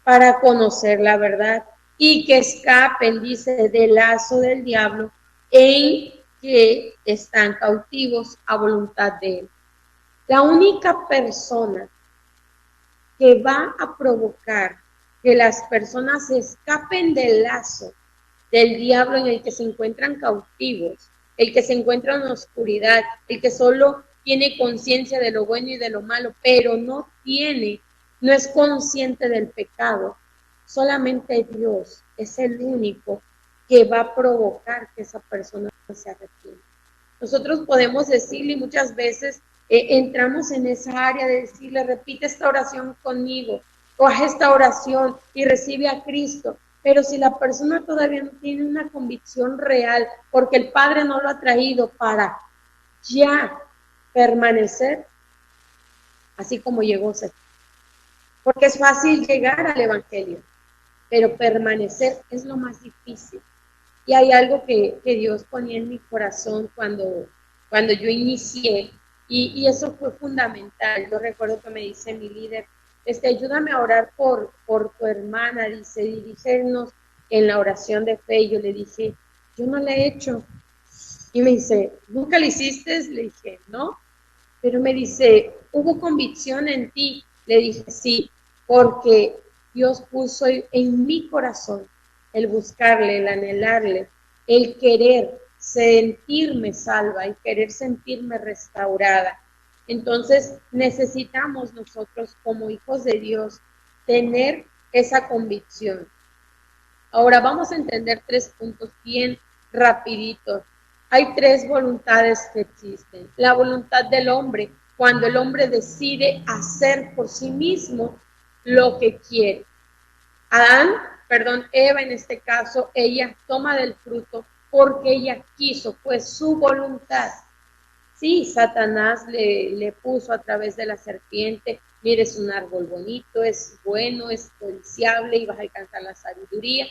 para conocer la verdad y que escapen, dice, del lazo del diablo en que están cautivos a voluntad de él. La única persona que va a provocar que las personas escapen del lazo del diablo en el que se encuentran cautivos, el que se encuentra en la oscuridad, el que solo tiene conciencia de lo bueno y de lo malo, pero no es consciente del pecado. Solamente Dios es el único que va a provocar que esa persona se arrepienta. Nosotros podemos decirle, y muchas veces entramos en esa área de decirle, repite esta oración conmigo, o haz esta oración y recibe a Cristo. Pero si la persona todavía no tiene una convicción real, porque el Padre no lo ha traído para ya permanecer, así como llegó, porque es fácil llegar al Evangelio, pero permanecer es lo más difícil. Y hay algo que Dios ponía en mi corazón cuando yo inicié, y eso fue fundamental. Yo recuerdo que me dice mi líder, ayúdame a orar por tu hermana, dice, dirígenos en la oración de fe. Y yo le dije, yo no la he hecho. Y me dice, ¿nunca la hiciste? Le dije, no. Pero me dice, ¿hubo convicción en ti? Le dije, sí, porque Dios puso en mi corazón el buscarle, el anhelarle, el querer sentirme salva, el querer sentirme restaurada. Entonces necesitamos nosotros como hijos de Dios tener esa convicción. Ahora vamos a entender 3 puntos bien rapiditos. Hay 3 voluntades que existen. La voluntad del hombre, cuando el hombre decide hacer por sí mismo lo que quiere. Eva en este caso, ella toma del fruto porque ella quiso, fue su voluntad. Sí, Satanás le puso a través de la serpiente, mire, es un árbol bonito, es bueno, es codiciable y vas a alcanzar la sabiduría.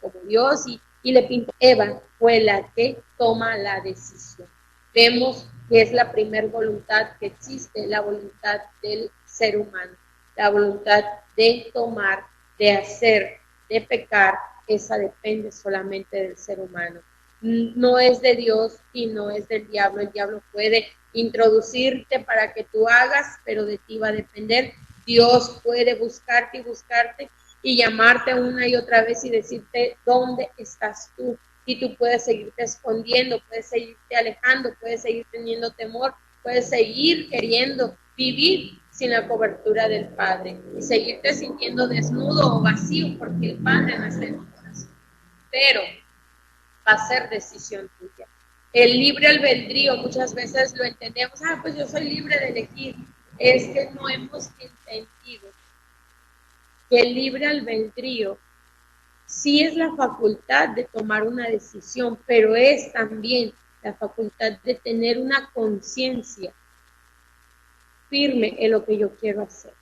Como Dios y le pintó. Eva fue la que toma la decisión. Vemos que es la primer voluntad que existe, la voluntad del ser humano, la voluntad de tomar, de hacer, de pecar. Esa depende solamente del ser humano. No es de Dios y no es del diablo. El diablo puede introducirte para que tú hagas, pero de ti va a depender. Dios puede buscarte y llamarte una y otra vez y decirte dónde estás tú. Y tú puedes seguirte escondiendo, puedes seguirte alejando, puedes seguir teniendo temor, puedes seguir queriendo vivir sin la cobertura del Padre y seguirte sintiendo desnudo o vacío porque el Padre no está en tu corazón. Pero va a ser decisión tuya. El libre albedrío muchas veces lo entendemos, pues yo soy libre de elegir. Es que no hemos entendido que el libre albedrío sí es la facultad de tomar una decisión, pero es también la facultad de tener una conciencia firme en lo que yo quiero hacer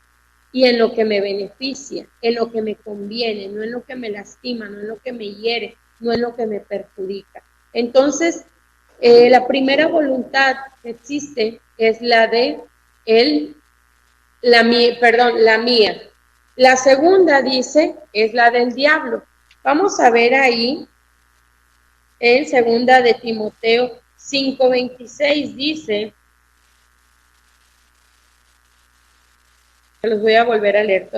y en lo que me beneficia, en lo que me conviene, no en lo que me lastima, no en lo que me hiere, no en lo que me perjudica. Entonces, la primera voluntad que existe es la de la mía. La segunda, dice, es la del diablo. Vamos a ver ahí en 2 de Timoteo 5:26 dice, los voy a volver a leer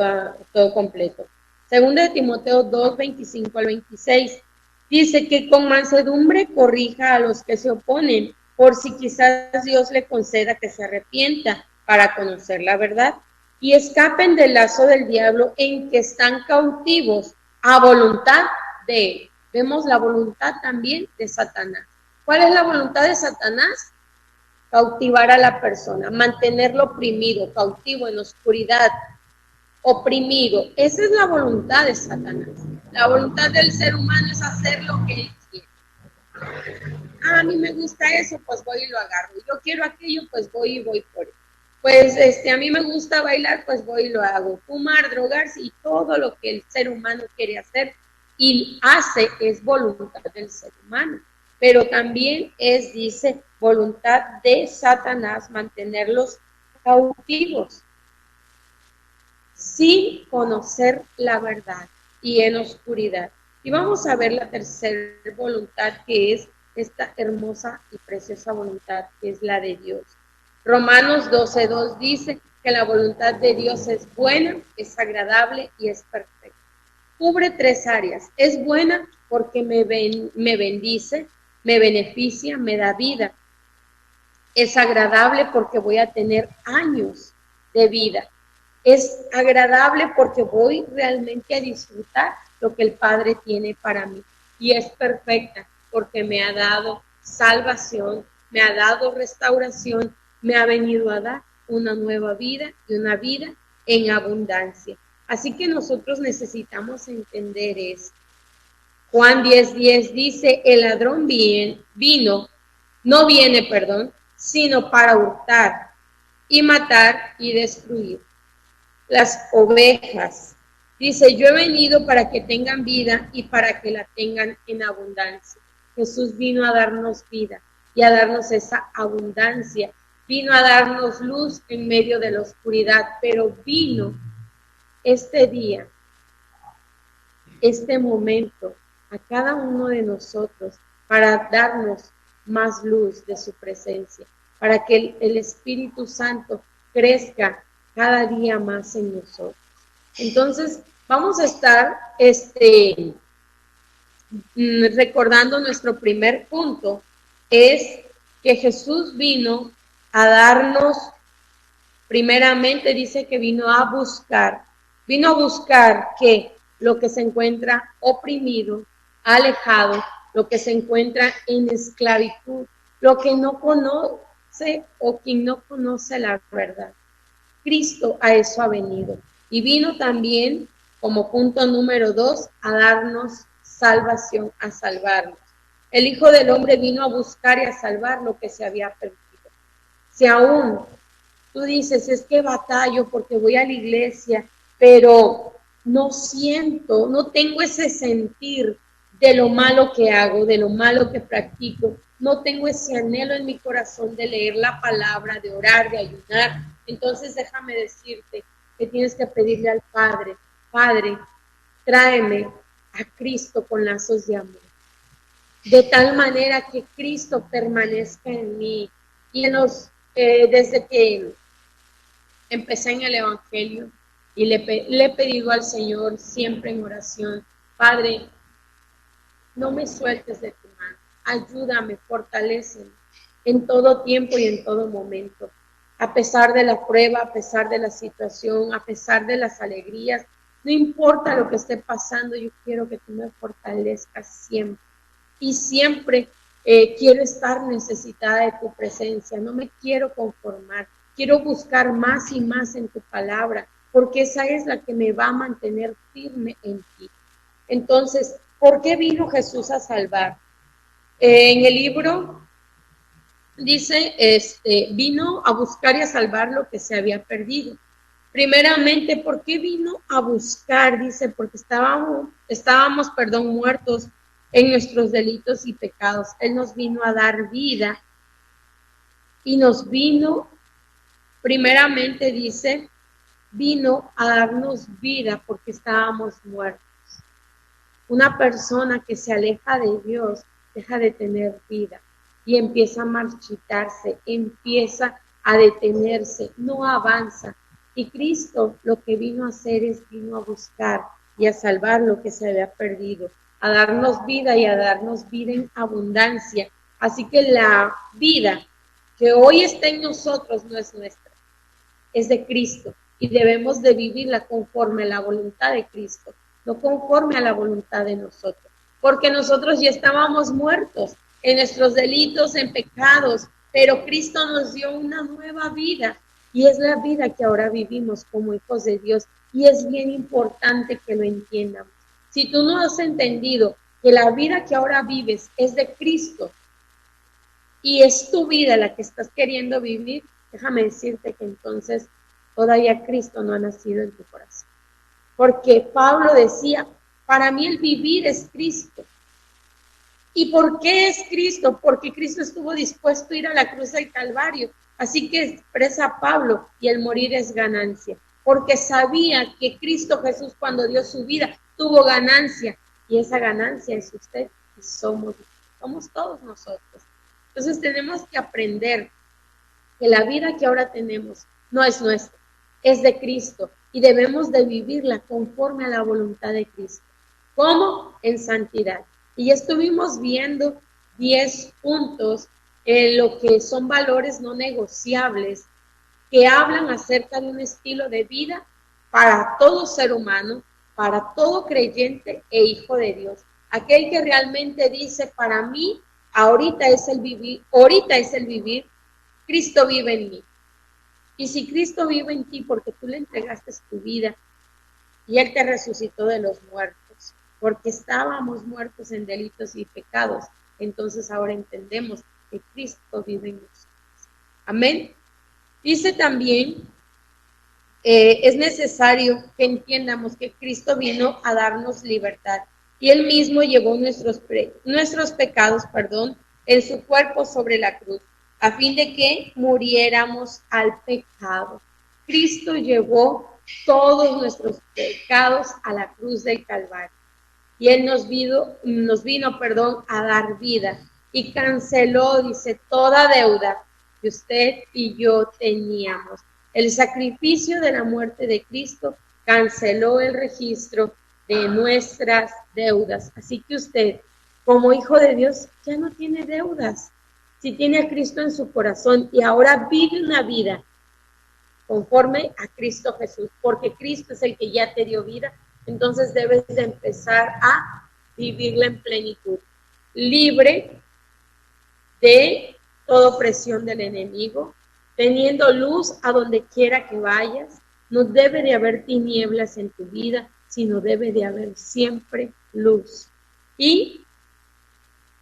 todo completo. 2 de Timoteo 2:25 al 26 dice que con mansedumbre corrija a los que se oponen, por si quizás Dios le conceda que se arrepienta para conocer la verdad y escapen del lazo del diablo en que están cautivos a voluntad de él. Vemos la voluntad también de Satanás. ¿Cuál es la voluntad de Satanás? Cautivar a la persona, mantenerlo oprimido, cautivo en oscuridad, oprimido. Esa es la voluntad de Satanás. La voluntad del ser humano es hacer lo que él quiere. A mí me gusta eso, pues voy y lo agarro. Yo quiero aquello, pues voy y voy por él. Pues a mí me gusta bailar, pues voy y lo hago. Fumar, drogarse y todo lo que el ser humano quiere hacer y hace es voluntad del ser humano. Pero también dice, voluntad de Satanás mantenerlos cautivos sin conocer la verdad y en oscuridad. Y vamos a ver la tercera voluntad, que es esta hermosa y preciosa voluntad, que es la de Dios. Romanos 12:2 dice que la voluntad de Dios es buena, es agradable y es perfecta. Cubre 3 áreas. Es buena porque me bendice, me beneficia, me da vida. Es agradable porque voy a tener años de vida. Es agradable porque voy realmente a disfrutar lo que el Padre tiene para mí. Y es perfecta porque me ha dado salvación, me ha dado restauración me ha venido a dar una nueva vida y una vida en abundancia. Así que nosotros necesitamos entender esto. Juan 10:10 dice, el ladrón no viene, sino para hurtar y matar y destruir. Las ovejas. Dice, yo he venido para que tengan vida y para que la tengan en abundancia. Jesús vino a darnos vida y a darnos esa abundancia. Vino a darnos luz en medio de la oscuridad, pero vino este día, este momento, a cada uno de nosotros para darnos más luz de su presencia, para que el Espíritu Santo crezca cada día más en nosotros. Entonces, vamos a estar recordando nuestro primer punto, es que Jesús vino a darnos, primeramente dice que vino a buscar que lo que se encuentra oprimido, alejado, lo que se encuentra en esclavitud, lo que no conoce o quien no conoce la verdad. Cristo a eso ha venido. Y vino también, como punto número 2, a darnos salvación, a salvarnos. El Hijo del Hombre vino a buscar y a salvar lo que se había perdido. Si aún tú dices, es que batallo porque voy a la iglesia, pero no siento, no tengo ese sentir de lo malo que hago, de lo malo que practico, no tengo ese anhelo en mi corazón de leer la palabra, de orar, de ayunar, entonces déjame decirte que tienes que pedirle al Padre, Padre, tráeme a Cristo con lazos de amor, de tal manera que Cristo permanezca en mí. Y desde que empecé en el Evangelio y le he pedido al Señor siempre en oración, Padre, no me sueltes de tu mano, ayúdame, fortaléceme en todo tiempo y en todo momento. A pesar de la prueba, a pesar de la situación, a pesar de las alegrías, no importa lo que esté pasando, yo quiero que tú me fortalezcas siempre. Y siempre quiero estar necesitada de tu presencia, no me quiero conformar, quiero buscar más y más en tu palabra, porque esa es la que me va a mantener firme en ti. Entonces, ¿por qué vino Jesús a salvar? En el libro dice, vino a buscar y a salvar lo que se había perdido. Primeramente, ¿por qué vino a buscar? Dice, porque estábamos, muertos en nuestros delitos y pecados. Él nos vino a dar vida y nos vino, primeramente dice, vino a darnos vida porque estábamos muertos. Una persona que se aleja de Dios deja de tener vida y empieza a marchitarse, empieza a detenerse, no avanza. Y Cristo lo que vino a hacer es vino a buscar y a salvar lo que se había perdido, a darnos vida y a darnos vida en abundancia. Así que la vida que hoy está en nosotros no es nuestra, es de Cristo y debemos de vivirla conforme a la voluntad de Cristo, no conforme a la voluntad de nosotros, porque nosotros ya estábamos muertos en nuestros delitos, en pecados, pero Cristo nos dio una nueva vida y es la vida que ahora vivimos como hijos de Dios y es bien importante que lo entiendamos. Si tú no has entendido que la vida que ahora vives es de Cristo y es tu vida la que estás queriendo vivir, déjame decirte que entonces todavía Cristo no ha nacido en tu corazón. Porque Pablo decía, para mí el vivir es Cristo. ¿Y por qué es Cristo? Porque Cristo estuvo dispuesto a ir a la cruz del Calvario. Así que expresa Pablo, y el morir es ganancia. Porque sabía que Cristo Jesús cuando dio su vida tuvo ganancia. Y esa ganancia es usted y somos todos nosotros. Entonces tenemos que aprender que la vida que ahora tenemos no es nuestra, es de Cristo. Y debemos de vivirla conforme a la voluntad de Cristo. ¿Cómo? En santidad. Y estuvimos viendo 10 puntos en lo que son valores no negociables que hablan acerca de un estilo de vida para todo ser humano, para todo creyente e hijo de Dios. Aquel que realmente dice, para mí, ahorita es el vivir Cristo vive en mí. Y si Cristo vive en ti porque tú le entregaste tu vida y Él te resucitó de los muertos, porque estábamos muertos en delitos y pecados, entonces ahora entendemos que Cristo vive en nosotros. Amén. Dice también, es necesario que entiendamos que Cristo vino a darnos libertad y Él mismo llevó nuestros pecados, en su cuerpo sobre la cruz, a fin de que muriéramos al pecado. Cristo llevó todos nuestros pecados a la cruz del Calvario y Él nos vino a dar vida y canceló, dice, toda deuda que usted y yo teníamos. El sacrificio de la muerte de Cristo canceló el registro de nuestras deudas. Así que usted, como hijo de Dios, ya no tiene deudas. Si tiene a Cristo en su corazón y ahora vive una vida conforme a Cristo Jesús, porque Cristo es el que ya te dio vida, entonces debes de empezar a vivirla en plenitud, libre de toda opresión del enemigo, teniendo luz a donde quiera que vayas. No debe de haber tinieblas en tu vida, sino debe de haber siempre luz. Y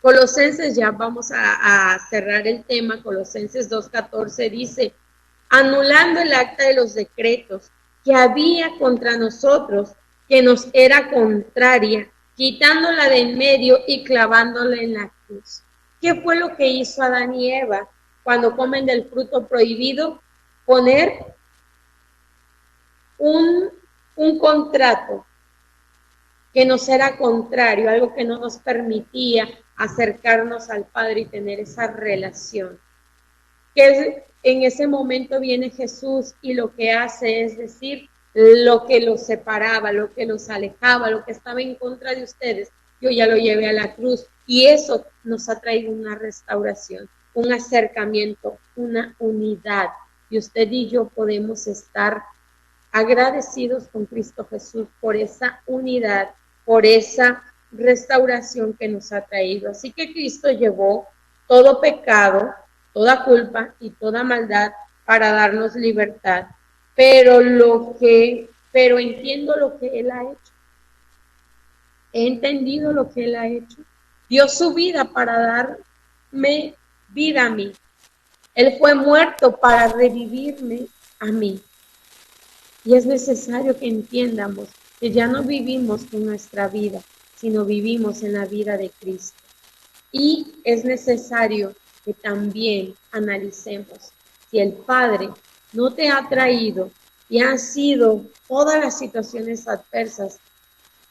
Colosenses, ya vamos a cerrar el tema, Colosenses 2:14 dice, anulando el acta de los decretos que había contra nosotros, que nos era contraria, quitándola de en medio y clavándola en la cruz. ¿Qué fue lo que hizo Adán y Eva cuando comen del fruto prohibido? Poner un contrato que nos era contrario, algo que no nos permitía acercarnos al Padre y tener esa relación. Que en ese momento viene Jesús y lo que hace es decir, lo que los separaba, lo que los alejaba, lo que estaba en contra de ustedes, yo ya lo llevé a la cruz. Y eso nos ha traído una restauración, un acercamiento, una unidad. Y usted y yo podemos estar agradecidos con Cristo Jesús por esa unidad, por esa restauración que nos ha traído. Así que Cristo llevó todo pecado, toda culpa y toda maldad para darnos libertad. Pero entiendo lo que Él ha hecho. He entendido lo que Él ha hecho. Dio su vida para darme vida a mí. Él fue muerto para revivirme a mí. Y es necesario que entiendamos que ya no vivimos en nuestra vida, sino vivimos en la vida de Cristo. Y es necesario que también analicemos si el Padre no te ha traído y han sido todas las situaciones adversas,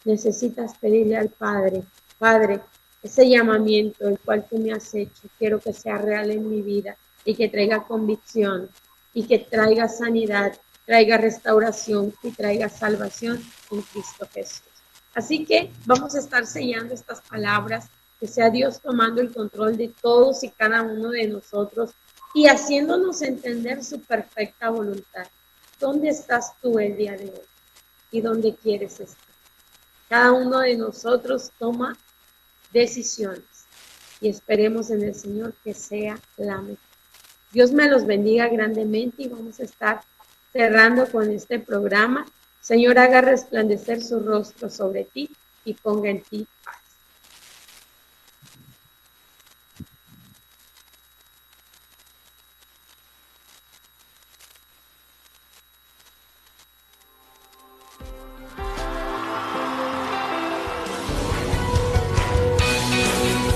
necesitas pedirle al Padre, Padre, ese llamamiento el cual tú me has hecho, quiero que sea real en mi vida y que traiga convicción y que traiga sanidad, traiga restauración y traiga salvación en Cristo Jesús. Así que vamos a estar sellando estas palabras, que sea Dios tomando el control de todos y cada uno de nosotros y haciéndonos entender su perfecta voluntad. ¿Dónde estás tú el día de hoy? ¿Y dónde quieres estar? Cada uno de nosotros toma decisiones y esperemos en el Señor que sea la mejor. Dios me los bendiga grandemente y vamos a estar cerrando con este programa. Señor, haga resplandecer su rostro sobre ti y ponga en ti paz.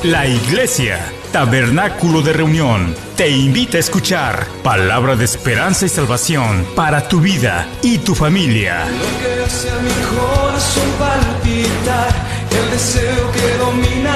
La Iglesia Tabernáculo de Reunión te invita a escuchar palabra de esperanza y salvación para tu vida y tu familia. Lo que hace a mi corazón palpitar, el deseo que domina